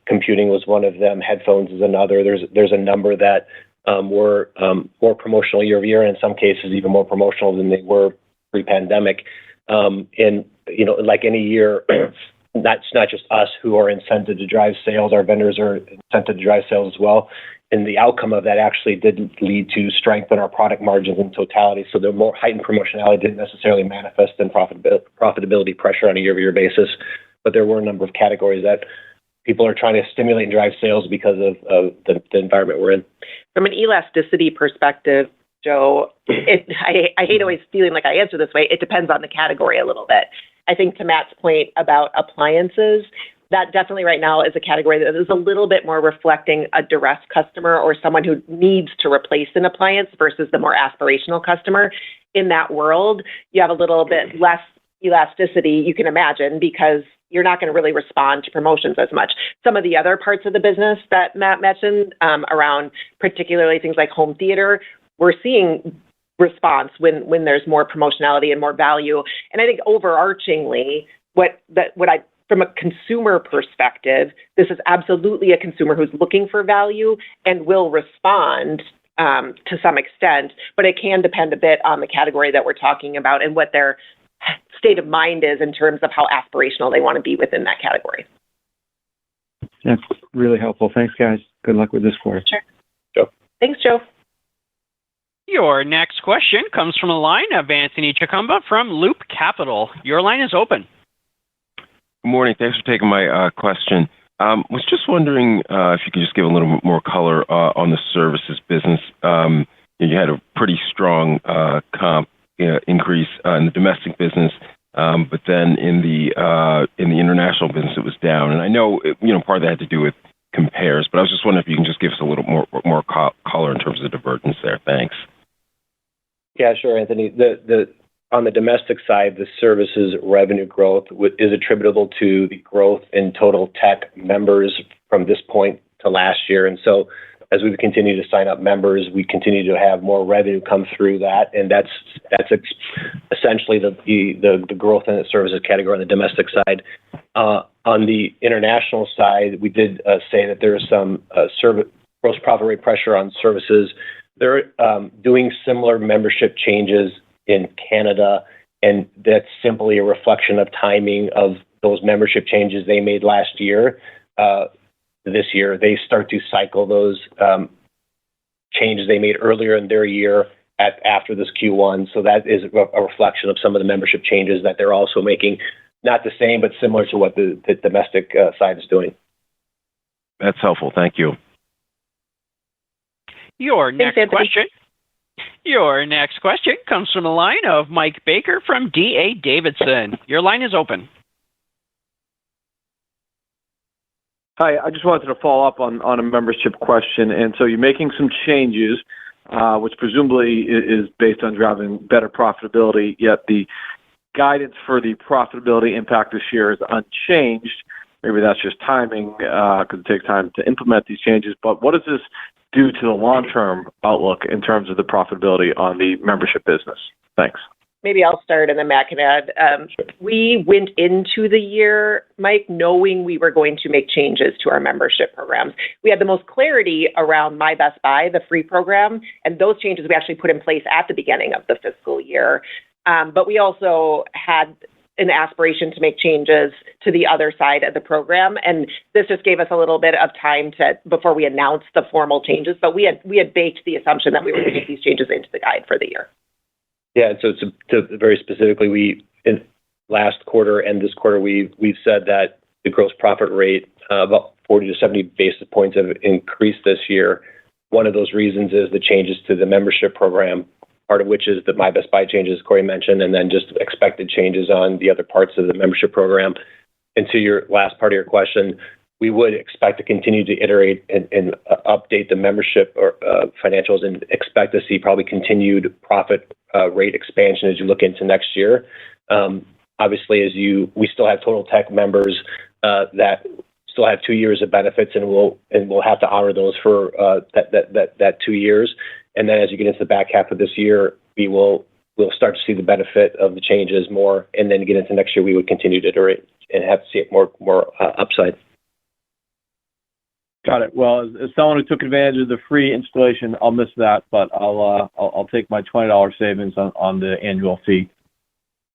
Computing was one of them. Headphones is another. There's a number that were more promotional year over year, and in some cases even more promotional than they were pre-pandemic. And like any year, that's not just us who are incented to drive sales. Our vendors are incented to drive sales as well. And the outcome of that actually did lead to strength in our product margins in totality. So the more heightened promotionality didn't necessarily manifest in profitability pressure on a year-over-year basis, but there were a number of categories that people are trying to stimulate and drive sales because of the environment we're in. From an elasticity perspective, Joe, I hate always feeling like I answer this way. It depends on the category a little bit. I think to Matt's point about appliances, that definitely right now is a category that is a little bit more reflecting a duress customer or someone who needs to replace an appliance versus the more aspirational customer. In that world, you have a little bit less elasticity, you can imagine, because you're not going to really respond to promotions as much. Some of the other parts of the business that Matt mentioned around particularly things like home theater, we're seeing response when there's more promotionality and more value. And I think overarchingly, from a consumer perspective, this is absolutely a consumer who's looking for value and will respond to some extent, but it can depend a bit on the category that we're talking about and what their state of mind is in terms of how aspirational they want to be within that category. That's really helpful. Thanks, guys. Good luck with this quarter. Sure. Joe. Thanks, Joe. Your next question comes from a line of Anthony Chukumba from Loop Capital. Your line is open. Good morning. Thanks for taking my question. Was just wondering if you could just give a little bit more color on the services business. You had a pretty strong comp increase in the domestic business, but then in the international business it was down. And I know part of that had to do with compares, but I was just wondering if you can just give us a little more color in terms of the divergence there. Thanks. Yeah, sure, Anthony. On the domestic side, the services revenue growth is attributable to the growth in total tech members from this point to last year. And so as we continue to sign up members, we continue to have more revenue come through that. And that's essentially the growth in the services category on the domestic side. On the international side, we did say that there is some gross profit rate pressure on services. They're doing similar membership changes in Canada, and that's simply a reflection of timing of those membership changes they made last year. This year, they start to cycle those changes they made earlier in their year after this Q1. So that is a reflection of some of the membership changes that they're also making. Not the same, but similar to what the domestic side is doing. That's helpful. Thank you. Your next question comes from the line of Mike Baker from D.A. Davidson. Your line is open. Hi, I just wanted to follow up on a membership question. And so you're making some changes, which presumably is based on driving better profitability, yet the guidance for the profitability impact this year is unchanged. Maybe that's just timing because it takes time to implement these changes. But what does this do to the long-term outlook in terms of the profitability on the membership business? Thanks. Maybe I'll start and then Matt can add. We went into the year, Mike, knowing we were going to make changes to our membership programs. We had the most clarity around My Best Buy, the free program, and those changes we actually put in place at the beginning of the fiscal year. But we also had an aspiration to make changes to the other side of the program. And this just gave us a little bit of time before we announced the formal changes. But we had baked the assumption that we were going to make these changes into the guide for the year. Yeah, so to very specifically, in last quarter and this quarter, we've said that the gross profit rate, about 40 to 70 basis points have increased this year. One of those reasons is the changes to the membership program, part of which is the My Best Buy changes Corey mentioned, and then just expected changes on the other parts of the membership program. And to your last part of your question, we would expect to continue to iterate and update the membership or financials, and expect to see probably continued profit rate expansion as you look into next year. Obviously, we still have Total Tech members that still have 2 years of benefits, and we'll have to honor those for that 2 years. And then as you get into the back half of this year, we'll start to see the benefit of the changes more, and then get into next year, we would continue to iterate and have to see it more upside. Got it. Well, as someone who took advantage of the free installation, I'll miss that, but I'll take my $20 savings on the annual fee.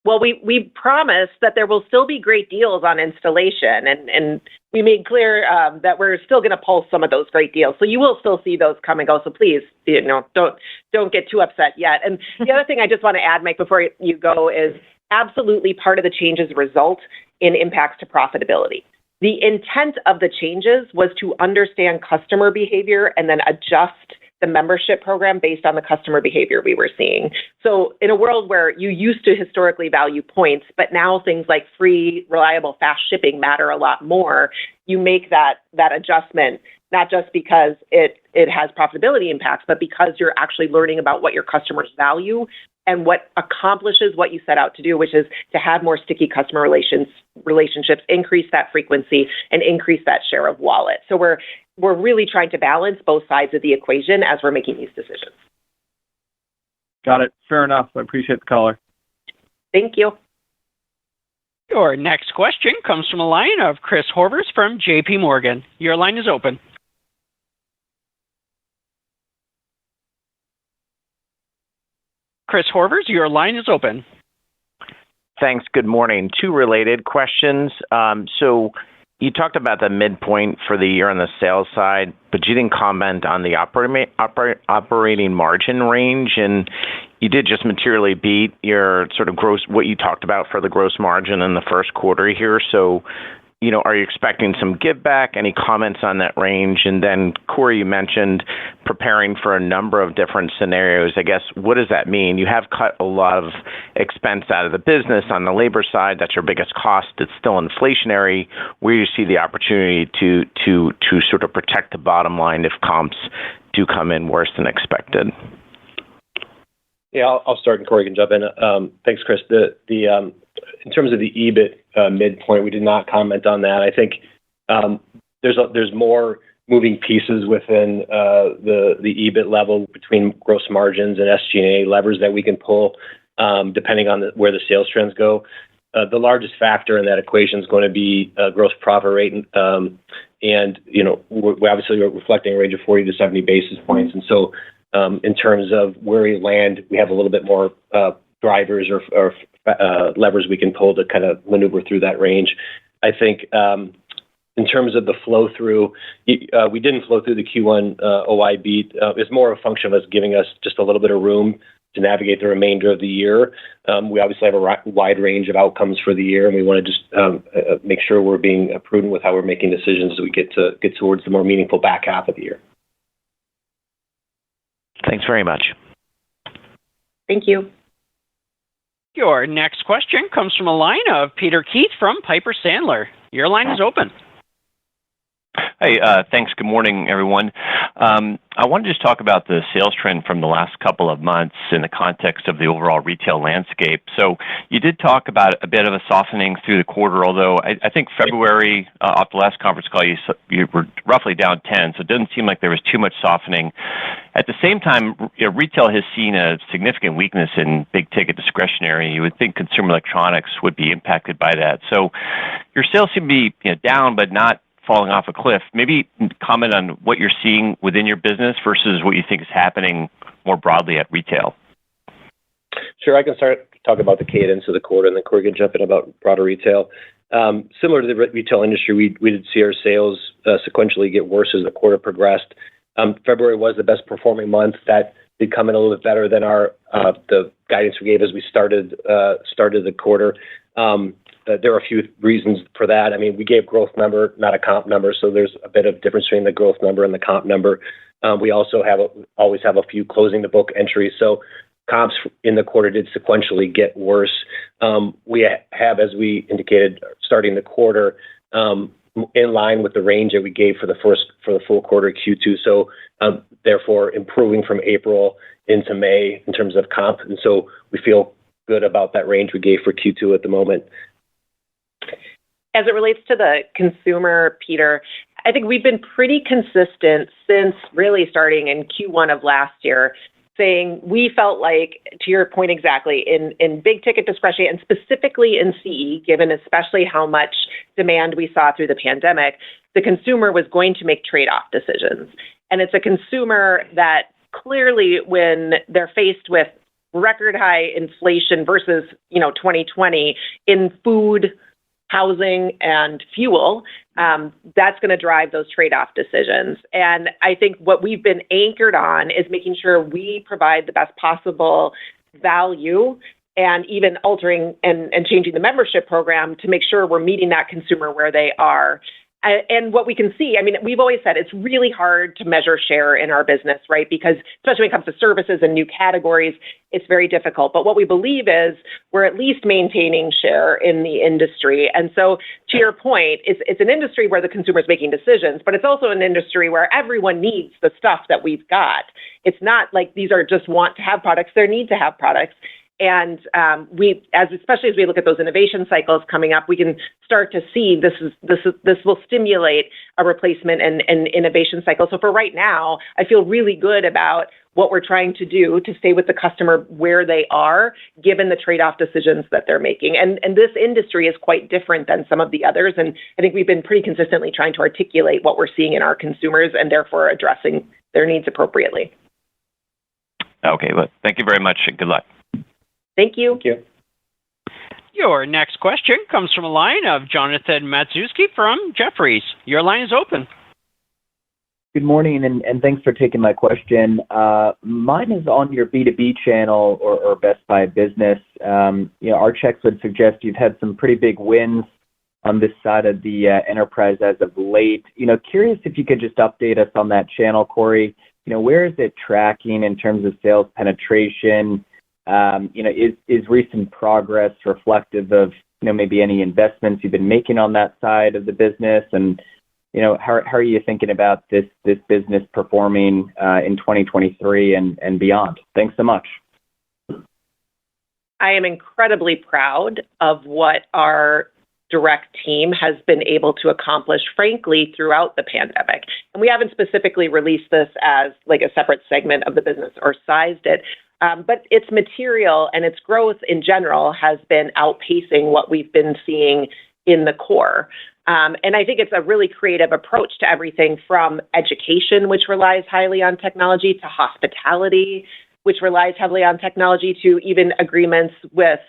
Well, we promised that there will still be great deals on installation, and we made clear that we're still going to pull some of those great deals. So you will still see those come and go. So please, don't get too upset yet. And the other thing I just want to add, Mike, before you go, is absolutely part of the changes result in impacts to profitability. The intent of the changes was to understand customer behavior and then adjust the membership program based on the customer behavior we were seeing. So in a world where you used to historically value points, but now things like free, reliable, fast shipping matter a lot more, you make that adjustment, not just because it has profitability impacts, but because you're actually learning about what your customers value and what accomplishes what you set out to do, which is to have more sticky customer relationships, increase that frequency, and increase that share of wallet. So we're really trying to balance both sides of the equation as we're making these decisions. Got it. Fair enough. I appreciate the color. Thank you. Your next question comes from a line of Chris Horvers from JP Morgan. Your line is open. Chris Horvers, your line is open. Thanks. Good morning. Two related questions. So you talked about the midpoint for the year on the sales side, but you didn't comment on the operating margin range, and you did just materially beat your sort of what you talked about for the gross margin in the first quarter here. So, are you expecting some give back? Any comments on that range? And then, Corey, you mentioned preparing for a number of different scenarios. I guess, what does that mean? You have cut a lot of expense out of the business on the labor side. That's your biggest cost. It's still inflationary. Where you see the opportunity to sort of protect the bottom line if comps do come in worse than expected? Yeah, I'll start and Corey can jump in. Thanks, Chris. In terms of the EBIT midpoint, we did not comment on that. I think there's more moving pieces within the EBIT level between gross margins and SG&A levers that we can pull depending on where the sales trends go. The largest factor in that equation is going to be gross profit rate, and we obviously are reflecting a range of 40 to 70 basis points, and so in terms of where we land, we have a little bit more drivers or levers we can pull to kind of maneuver through that range. I think in terms of the flow through, we didn't flow through the Q1 OI beat. It's more a function of us giving us just a little bit of room to navigate the remainder of the year. We obviously have a wide range of outcomes for the year, and we want to just make sure we're being prudent with how we're making decisions as we get towards the more meaningful back half of the year. Thanks very much. Thank you. Your next question comes from a line of Peter Keith from Piper Sandler. Your line is open. Hey, thanks. Good morning, everyone. I wanted to just talk about the sales trend from the last couple of months in the context of the overall retail landscape. So you did talk about a bit of a softening through the quarter, although I think February, off the last conference call, you were roughly down 10, so it doesn't seem like there was too much softening. At the same time, retail has seen a significant weakness in big-ticket discretionary. You would think consumer electronics would be impacted by that. So your sales seem to be down, but not falling off a cliff. Maybe comment on what you're seeing within your business versus what you think is happening more broadly at retail. Sure, I can start to talk about the cadence of the quarter, and then Corey can jump in about broader retail. Similar to the retail industry, we did see our sales sequentially get worse as the quarter progressed. February was the best performing month. That did come in a little bit better than our the guidance we gave as we started the quarter. There are a few reasons for that. I mean, we gave growth number, not a comp number, so there's a bit of difference between the growth number and the comp number. We also always have a few closing the book entries, so comps in the quarter did sequentially get worse. We have, as we indicated, starting the quarter in line with the range that we gave for the full quarter Q2. So therefore, improving from April into May in terms of comp, and so we feel good about that range we gave for Q2 at the moment. As it relates to the consumer, Peter, I think we've been pretty consistent since really starting in Q1 of last year, saying we felt like, to your point exactly, in big ticket discretionary and specifically in CE, given especially how much demand we saw through the pandemic, the consumer was going to make trade-off decisions. And it's a consumer that clearly, when they're faced with record high inflation versus 2020 in food, housing, and fuel, that's going to drive those trade-off decisions. And I think what we've been anchored on is making sure we provide the best possible value and even altering and changing the membership program to make sure we're meeting that consumer where they are. And what we can see, I mean, we've always said it's really hard to measure share in our business, right? Because especially when it comes to services and new categories, it's very difficult. But what we believe is we're at least maintaining share in the industry. And so to your point, it's an industry where the consumer is making decisions, but it's also an industry where everyone needs the stuff that we've got. It's not like these are just want to have products, they're need to have products. And especially as we look at those innovation cycles coming up, we can start to see this will stimulate a replacement and innovation cycle. So for right now, I feel really good about what we're trying to do to stay with the customer where they are, given the trade-off decisions that they're making. And this industry is quite different than some of the others. And I think we've been pretty consistently trying to articulate what we're seeing in our consumers and therefore addressing their needs appropriately. Okay, well, thank you very much and good luck. Thank you. Thank you. Your next question comes from a line of Jonathan Matuszewski from Jefferies. Your line is open. Good morning, and thanks for taking my question. Mine is on your B2B channel or Best Buy business. Our checks would suggest you've had some pretty big wins on this side of the enterprise as of late. Curious if you could just update us on that channel, Corey. Where is it tracking in terms of sales penetration? Is recent progress reflective of maybe any investments you've been making on that side of the business? And how are you thinking about this business performing in 2023 and beyond? Thanks so much. I am incredibly proud of what our direct team has been able to accomplish, frankly, throughout the pandemic. And we haven't specifically released this as like a separate segment of the business or sized it. But its material and its growth in general has been outpacing what we've been seeing in the core. And I think it's a really creative approach to everything from education, which relies highly on technology, to hospitality, which relies heavily on technology, to even agreements with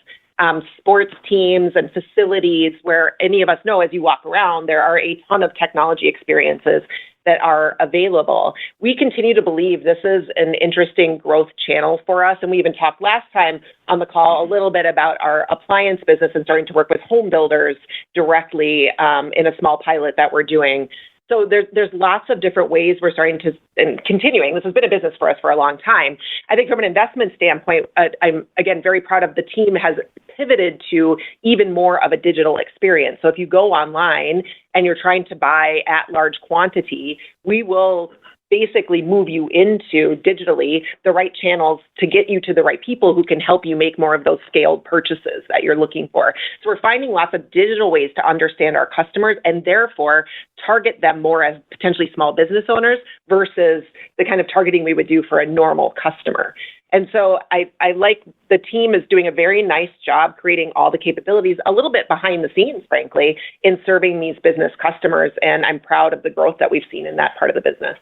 sports teams and facilities where any of us know as you walk around, there are a ton of technology experiences that are available. We continue to believe this is an interesting growth channel for us. And we even talked last time on the call a little bit about our appliance business and starting to work with home builders directly in a small pilot that we're doing. So there's lots of different ways we're starting to, and continuing, this has been a business for us for a long time. I think from an investment standpoint, I'm, again, very proud of the team has pivoted to even more of a digital experience. So if you go online and you're trying to buy at large quantity, we will basically move you into digitally the right channels to get you to the right people who can help you make more of those scaled purchases that you're looking for. So we're finding lots of digital ways to understand our customers and therefore target them more as potentially small business owners versus the kind of targeting we would do for a normal customer. And so I like the team is doing a very nice job creating all the capabilities a little bit behind the scenes, frankly, in serving these business customers. And I'm proud of the growth that we've seen in that part of the business.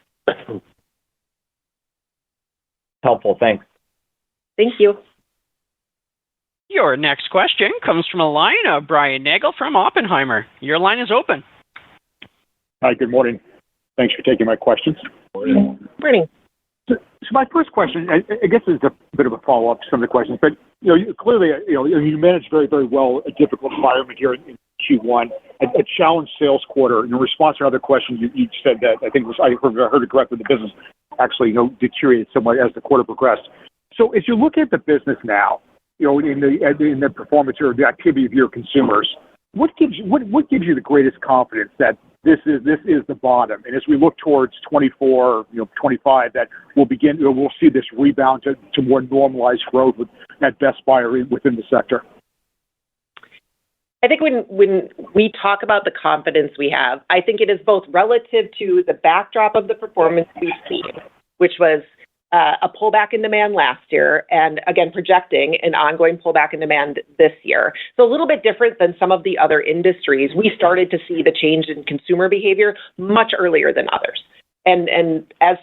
Helpful. Thanks. Thank you. Your next question comes from a line of Brian Nagel from Oppenheimer. Your line is open. Hi, good morning. Thanks for taking my questions. Morning. So my first question, I guess, is a bit of a follow-up to some of the questions, but clearly, you managed very, very well a difficult environment here in Q1, a challenged sales quarter. In response to another question, you said that I think I heard it correctly. The business actually deteriorated somewhat as the quarter progressed. So as you look at the business now, in the performance or the activity of your consumers, what gives you the greatest confidence that this is the bottom, and as we look towards 24, 25, that we'll see this rebound to more normalized growth at Best Buy or within the sector? I think when we talk about the confidence we have, I think it is both relative to the backdrop of the performance we've seen, which was a pullback in demand last year, and again, projecting an ongoing pullback in demand this year. So a little bit different than some of the other industries. We started to see the change in consumer behavior much earlier than others. And as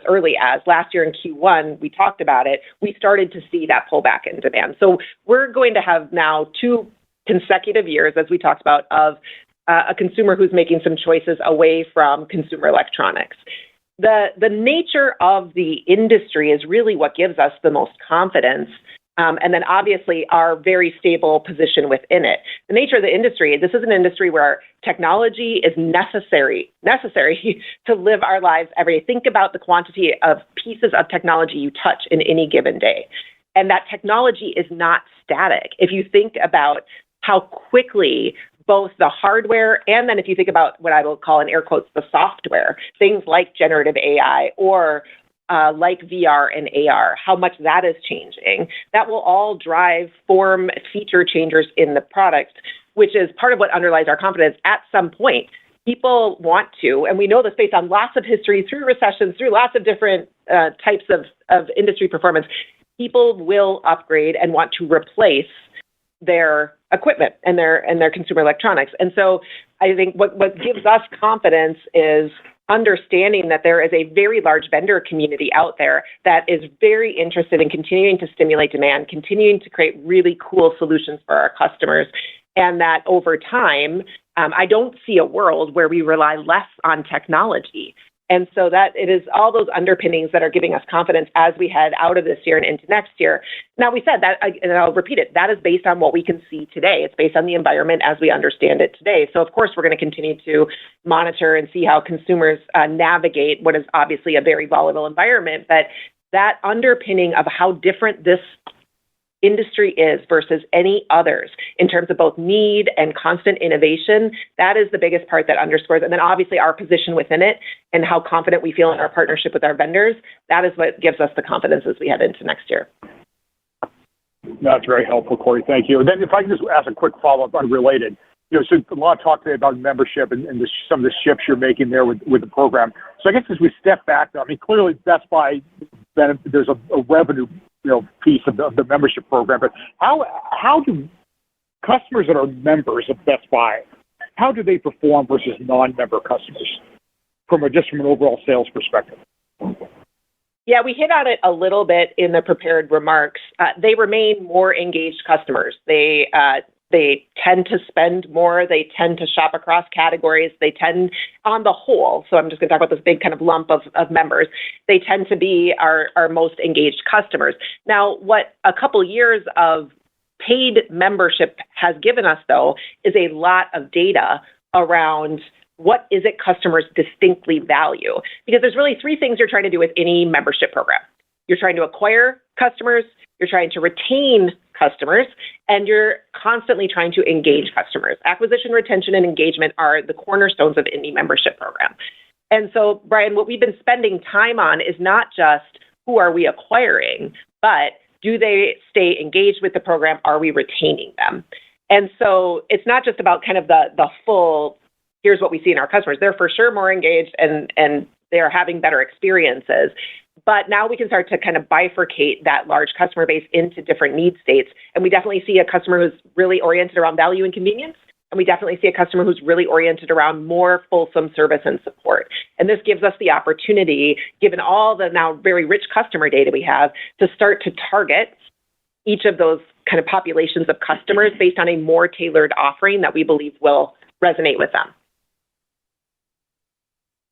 early as last year in Q1, we talked about it, we started to see that pullback in demand. So we're going to have now 2 consecutive years, as we talked about, of a consumer who's making some choices away from consumer electronics. The nature of the industry is really what gives us the most confidence, and then obviously our very stable position within it. The nature of the industry, this is an industry where technology is necessary to live our lives every day. Think about the quantity of pieces of technology you touch in any given day. And that technology is not static. If you think about how quickly both the hardware and then if you think about what I will call in air quotes the software, things like generative AI or like VR and AR, how much that is changing, that will all drive form feature changes in the product, which is part of what underlies our confidence. At some point, people want to, and we know this based on lots of history, through recessions, through lots of different types of industry performance, people will upgrade and want to replace their equipment and their consumer electronics. And so I think what gives us confidence is understanding that there is a very large vendor community out there that is very interested in continuing to stimulate demand, continuing to create really cool solutions for our customers, and that over time, I don't see a world where we rely less on technology. And so that it is all those underpinnings that are giving us confidence as we head out of this year and into next year. Now, we said that, and I'll repeat it, that is based on what we can see today. It's based on the environment as we understand it today. So, of course, we're going to continue to monitor and see how consumers navigate what is obviously a very volatile environment. But that underpinning of how different this industry is versus any others in terms of both need and constant innovation, that is the biggest part that underscores. And then obviously our position within it and how confident we feel in our partnership with our vendors, that is what gives us the confidence as we head into next year. That's very helpful, Corey. Thank you. And then if I can just ask a quick follow-up unrelated. So a lot of talk today about membership and some of the shifts you're making there with the program. So I guess as we step back, I mean, clearly Best Buy, there's a revenue piece of the membership program, but how do customers that are members of Best Buy, how do they perform versus non-member customers from an overall sales perspective? Yeah, we hit on it a little bit in the prepared remarks. They remain more engaged customers. They tend to spend more. They tend to shop across categories. They tend, on the whole, so I'm just going to talk about this big kind of lump of members, they tend to be our most engaged customers. Now, what a couple years of paid membership has given us, though, is a lot of data around what is it customers distinctly value. Because there's really 3 things you're trying to do with any membership program. You're trying to acquire customers, you're trying to retain customers, and you're constantly trying to engage customers. Acquisition, retention, and engagement are the cornerstones of any membership program. And so, Brian, what we've been spending time on is not just who are we acquiring, but do they stay engaged with the program? Are we retaining them? And so it's not just about kind of the full, here's what we see in our customers. They're for sure more engaged and they're having better experiences. But now we can start to kind of bifurcate that large customer base into different need states. And we definitely see a customer who's really oriented around value and convenience. And we definitely see a customer who's really oriented around more fulsome service and support. And this gives us the opportunity, given all the now very rich customer data we have, to start to target each of those kind of populations of customers based on a more tailored offering that we believe will resonate with them.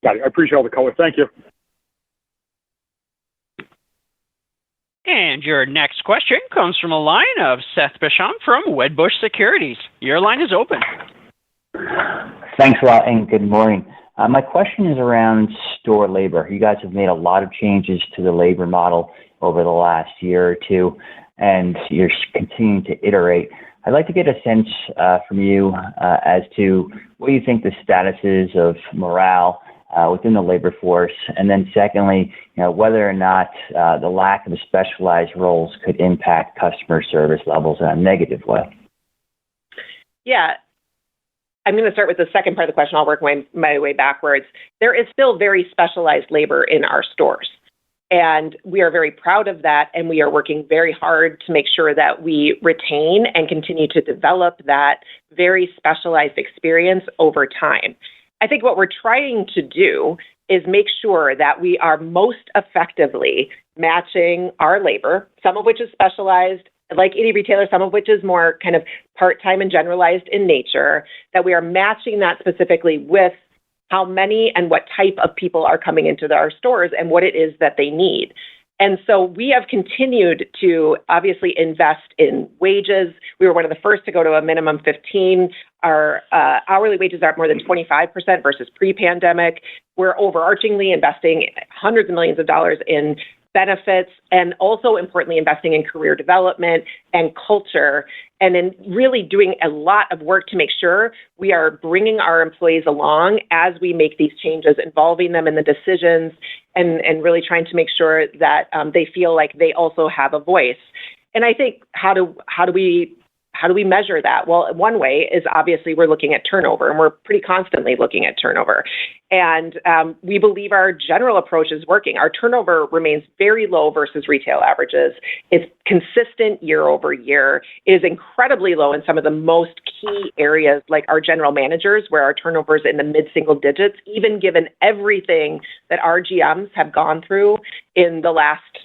Got it. I appreciate all the color. Thank you. And your next question comes from a line of Seth Basham from Wedbush Securities. Your line is open. Thanks a lot, and good morning. My question is around store labor. You guys have made a lot of changes to the labor model over the last year or two, and you're continuing to iterate. I'd like to get a sense from you as to what you think the status is of morale within the labor force, and then secondly, whether or not the lack of specialized roles could impact customer service levels in a negative way. Yeah. I'm going to start with the second part of the question. I'll work my way backwards. There is still very specialized labor in our stores, and we are very proud of that, and we are working very hard to make sure that we retain and continue to develop that very specialized experience over time. I think what we're trying to do is make sure that we are most effectively matching our labor, some of which is specialized, like any retailer, some of which is more kind of part-time and generalized in nature, that we are matching that specifically with how many and what type of people are coming into our stores and what it is that they need. And so we have continued to obviously invest in wages. We were one of the first to go to a minimum 15. Our hourly wages are up more than 25% versus pre-pandemic. We're overarchingly investing hundreds of millions of dollars in benefits, and also importantly investing in career development and culture, and in really doing a lot of work to make sure we are bringing our employees along as we make these changes, involving them in the decisions, and really trying to make sure that they feel like they also have a voice. And I think how do we measure that? Well, one way is obviously we're looking at turnover, and we're pretty constantly looking at turnover. And we believe our general approach is working. Our turnover remains very low versus retail averages. It's consistent year over year. It is incredibly low in some of the most key areas, like our general managers, where our turnover is in the mid-single digits, even given everything that our GMs have gone through in the last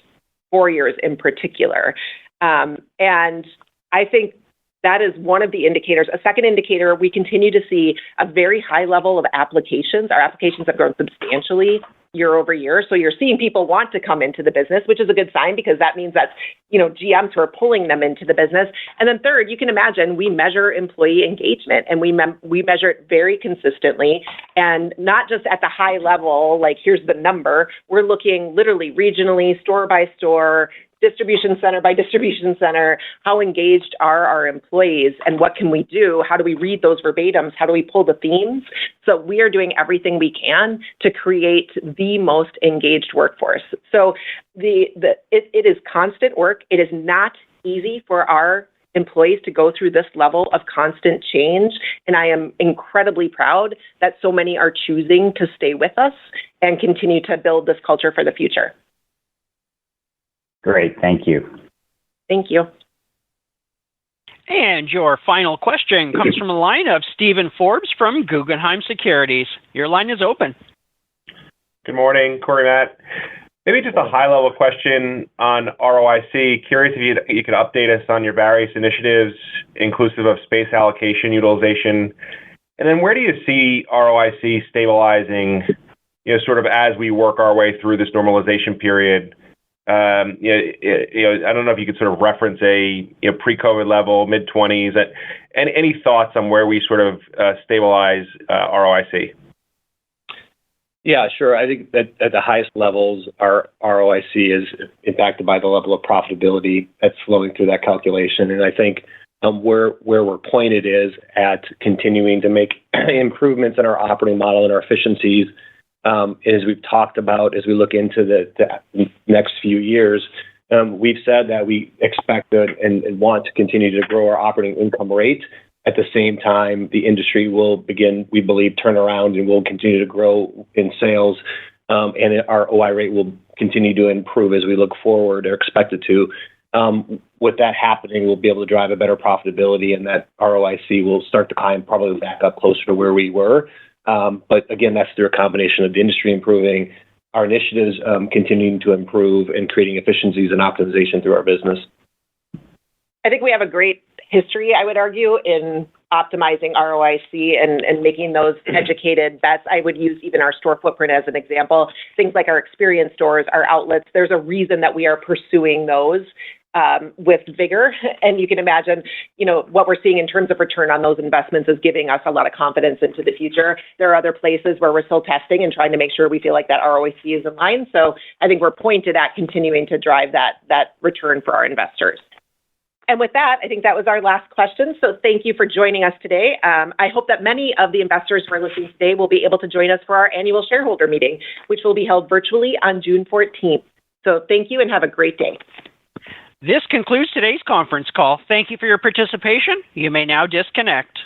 4 years in particular. And I think that is one of the indicators. A second indicator, we continue to see a very high level of applications. Our applications have grown substantially year over year. So you're seeing people want to come into the business, which is a good sign, because that means that's, GMs who are pulling them into the business. And then third, you can imagine we measure employee engagement, and we measure it very consistently, and not just at the high level, like here's the number. We're looking literally regionally, store by store, distribution center by distribution center, how engaged are our employees and what can we do? How do we read those verbatims? How do we pull the themes? So we are doing everything we can to create the most engaged workforce. So it is constant work. It is not easy for our employees to go through this level of constant change. And I am incredibly proud that so many are choosing to stay with us and continue to build this culture for the future. Great. Thank you. Thank you. And your final question comes from a line of Steven Forbes from Guggenheim Securities. Your line is open. Good morning, Corey, Matt. Maybe just a high-level question on ROIC. Curious if you could update us on your various initiatives, inclusive of space allocation, utilization, and then where do you see ROIC stabilizing, sort of as we work our way through this normalization period? I don't know if you could sort of reference a pre-COVID level, mid-20s. And any thoughts on where we sort of stabilize ROIC? Yeah, sure. I think that at the highest levels, our ROIC is impacted by the level of profitability that's flowing through that calculation. And I think where we're pointed is at continuing to make improvements in our operating model and our efficiencies. As we've talked about, as we look into the next few years, we've said that we expect and want to continue to grow our operating income rate. At the same time, the industry will begin, we believe, turn around and will continue to grow in sales, and our OI rate will continue to improve as we look forward, or expect it to. With that happening, we'll be able to drive a better profitability, and that ROIC will start to climb probably back up closer to where we were. But again, that's through a combination of the industry improving, our initiatives continuing to improve, and creating efficiencies and optimization through our business. I think we have a great history, I would argue, in optimizing ROIC and making those educated bets. I would use even our store footprint as an example. Things like our experience stores, our outlets, there's a reason that we are pursuing those with vigor. And you can imagine, what we're seeing in terms of return on those investments is giving us a lot of confidence into the future. There are other places where we're still testing and trying to make sure we feel like that ROIC is in line. So I think we're pointed at continuing to drive that return for our investors. And with that, I think that was our last question. So thank you for joining us today. I hope that many of the investors who are listening today will be able to join us for our annual shareholder meeting, which will be held virtually on June 14th. So thank you and have a great day. This concludes today's conference call. Thank you for your participation. You may now disconnect.